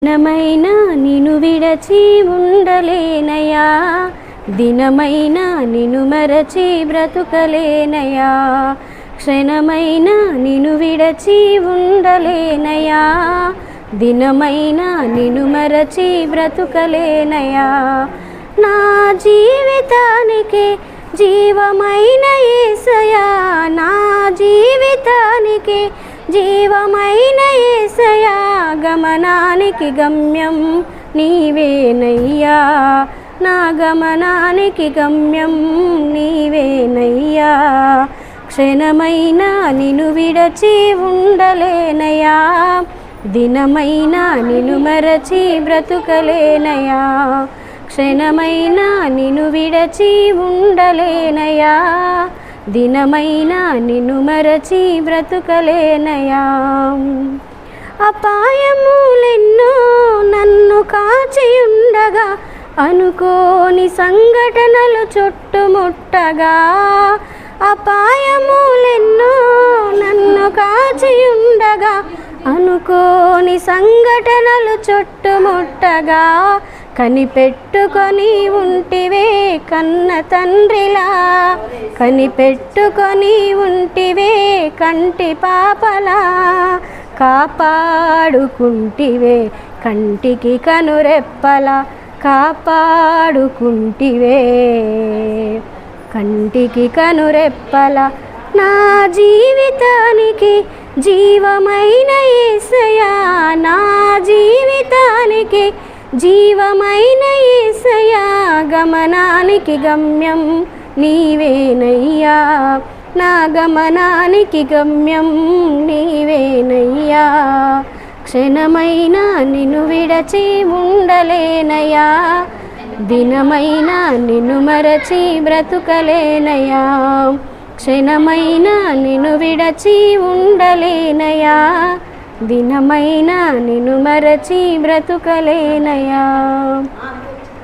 దినమైనా నిను విడచి ఉండలేనయా, దినమైనా నిను మరచి బ్రతుకలేనయా, క్షణమైనా నిను విడచి ఉండలేనయా, దినమైనా నిను మరచి బ్రతుకలేనయా. నా జీవితానికి జీవమైన యేసయ్యా, నా జీవితానికి జీవమైన యేసయ్యా, గమనానికి గమ్యం నీవేనయ్యా, నా గమనానికి గమ్యం నీవేనయ్యా. క్షణమైనా నిను విడచి ఉండలేనయా, దినమైనా నిను మరచి బ్రతుకలేనయా, క్షణమైనా నిను విడచి ఉండలేనయా, దినమైనా నిన్ను మరచి బ్రతుకలేనయా. అపాయములెన్నో నన్ను కాచియుండగా, అనుకోని సంఘటనలు చుట్టుముట్టగా, అపాయములెన్నో నన్ను కాచియుండగా, అనుకోని సంఘటనలు చుట్టుముట్టగా, కనిపెట్టుకొని ఉంటివే కన్న తండ్రిలా, కనిపెట్టుకొని ఉంటివే కంటి పాపలా, కాపాడుకుంటివే కంటికి కనురెప్పలా, కాపాడుకుంటివే కంటికి కనురెప్పలా. నా జీవితానికి జీవమైన యేసయ్యా, నా జీవితానికి జీవమైన యేసయ్యా, గమనానికి గమ్యం నీవేనయ్యా, నా గమనానికి గమ్యం నీవేనయ్యా. క్షణమైనా నిన్ను విడచి ఉండలేనయా, దినమైనా నిన్ను మరచి బ్రతుకలేనయా, క్షణమైనా నిన్ను విడచి ఉండలేనయా, దినమైనా నిన్ను మరచి బ్రతుకలేనయా.